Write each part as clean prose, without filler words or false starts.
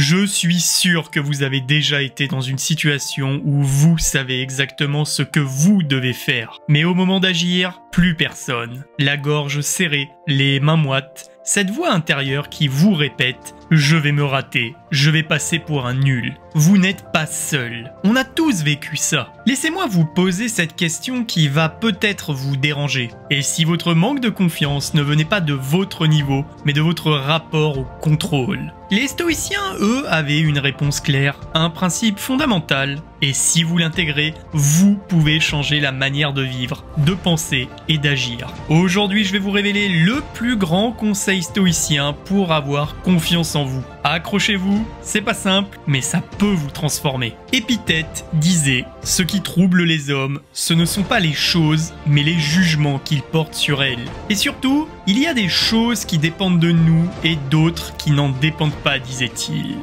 Je suis sûr que vous avez déjà été dans une situation où vous savez exactement ce que vous devez faire. Mais au moment d'agir, plus personne. La gorge serrée, les mains moites, cette voix intérieure qui vous répète « Je vais me rater, je vais passer pour un nul ». Vous n'êtes pas seul. On a tous vécu ça. Laissez-moi vous poser cette question qui va peut-être vous déranger. Et si votre manque de confiance ne venait pas de votre niveau, mais de votre rapport au contrôle? Les stoïciens, eux, avaient une réponse claire, un principe fondamental. Et si vous l'intégrez, vous pouvez changer la manière de vivre, de penser et d'agir. Aujourd'hui, je vais vous révéler le plus grand conseil stoïcien pour avoir confiance en vous. Accrochez-vous, c'est pas simple, mais ça peut vous transformer. Épithète disait « Ce qui trouble les hommes, ce ne sont pas les choses, mais les jugements qu'ils portent sur elles. Et surtout, il y a des choses qui dépendent de nous et d'autres qui n'en dépendent pas, disait-il. »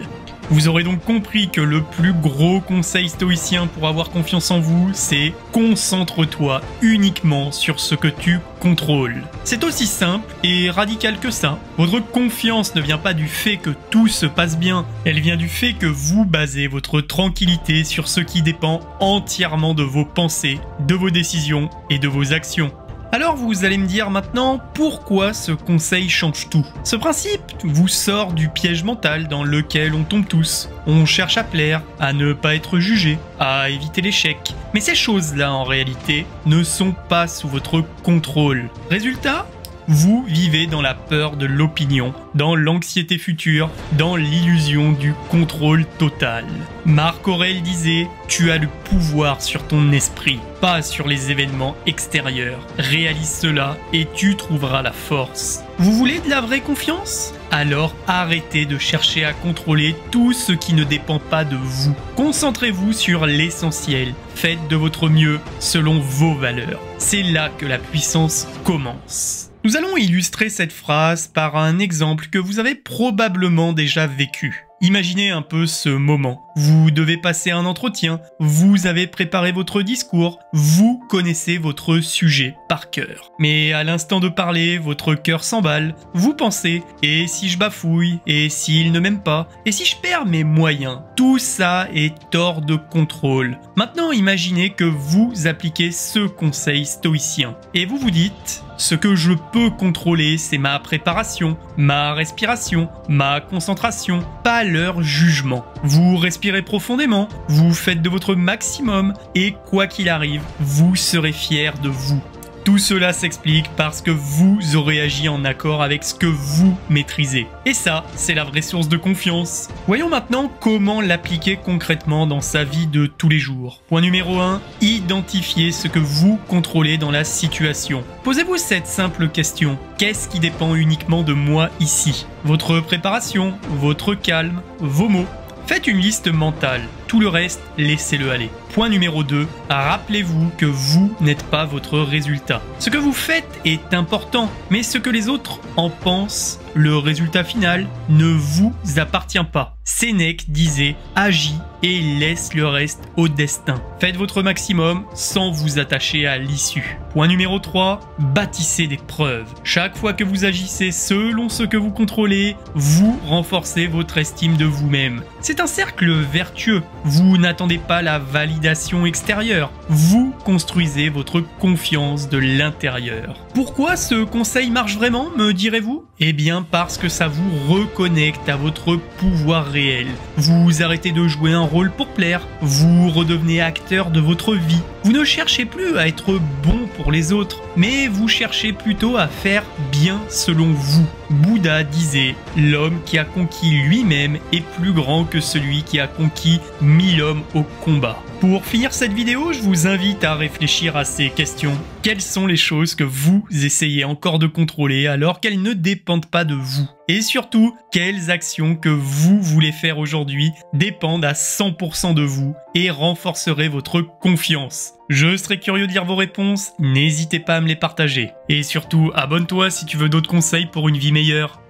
Vous aurez donc compris que le plus gros conseil stoïcien pour avoir confiance en vous, c'est « Concentre-toi uniquement sur ce que tu contrôles ». C'est aussi simple et radical que ça. Votre confiance ne vient pas du fait que tout se passe bien, elle vient du fait que vous basez votre tranquillité sur ce qui dépend entièrement de vos pensées, de vos décisions et de vos actions. Alors vous allez me dire maintenant pourquoi ce conseil change tout. Ce principe vous sort du piège mental dans lequel on tombe tous. On cherche à plaire, à ne pas être jugé, à éviter l'échec. Mais ces choses-là en réalité ne sont pas sous votre contrôle. Résultat ? Vous vivez dans la peur de l'opinion, dans l'anxiété future, dans l'illusion du contrôle total. Marc Aurèle disait « Tu as le pouvoir sur ton esprit, pas sur les événements extérieurs. Réalise cela et tu trouveras la force. » Vous voulez de la vraie confiance ? Alors arrêtez de chercher à contrôler tout ce qui ne dépend pas de vous. Concentrez-vous sur l'essentiel. Faites de votre mieux selon vos valeurs. C'est là que la puissance commence. Nous allons illustrer cette phrase par un exemple que vous avez probablement déjà vécu. Imaginez un peu ce moment. Vous devez passer un entretien, vous avez préparé votre discours, vous connaissez votre sujet par cœur. Mais à l'instant de parler, votre cœur s'emballe, vous pensez « et si je bafouille ? Et s'il ne m'aime pas ? Et si je perds mes moyens ?» Tout ça est hors de contrôle. Maintenant, imaginez que vous appliquez ce conseil stoïcien et vous vous dites « Ce que je peux contrôler, c'est ma préparation, ma respiration, ma concentration, pas leur jugement. » Vous respirez profondément, vous faites de votre maximum et quoi qu'il arrive, vous serez fier de vous. Tout cela s'explique parce que vous aurez agi en accord avec ce que vous maîtrisez. Et ça, c'est la vraie source de confiance. Voyons maintenant comment l'appliquer concrètement dans sa vie de tous les jours. Point numéro 1, identifiez ce que vous contrôlez dans la situation. Posez-vous cette simple question. Qu'est-ce qui dépend uniquement de moi ici ? Votre préparation, votre calme, vos mots. Faites une liste mentale. Tout le reste, laissez-le aller. Point numéro 2, rappelez-vous que vous n'êtes pas votre résultat. Ce que vous faites est important, mais ce que les autres en pensent, le résultat final, ne vous appartient pas. Sénèque disait « Agis et laisse le reste au destin ». Faites votre maximum sans vous attacher à l'issue. Point numéro 3, bâtissez des preuves. Chaque fois que vous agissez selon ce que vous contrôlez, vous renforcez votre estime de vous-même. C'est un cercle vertueux. Vous n'attendez pas la validation extérieure. Vous construisez votre confiance de l'intérieur. Pourquoi ce conseil marche vraiment, me direz-vous ? Eh bien parce que ça vous reconnecte à votre pouvoir réel. Vous arrêtez de jouer un rôle pour plaire. Vous redevenez acteur de votre vie. Vous ne cherchez plus à être bon pour les autres, mais vous cherchez plutôt à faire bien selon vous. Bouddha disait « L'homme qui a conquis lui-même est plus grand que celui qui a conquis 1000 hommes au combat ». Pour finir cette vidéo, je vous invite à réfléchir à ces questions. Quelles sont les choses que vous essayez encore de contrôler alors qu'elles ne dépendent pas de vous? Et surtout, quelles actions que vous voulez faire aujourd'hui dépendent à 100% de vous et renforceraient votre confiance? Je serais curieux de lire vos réponses, n'hésitez pas à me les partager. Et surtout, abonne-toi si tu veux d'autres conseils pour une vie meilleure.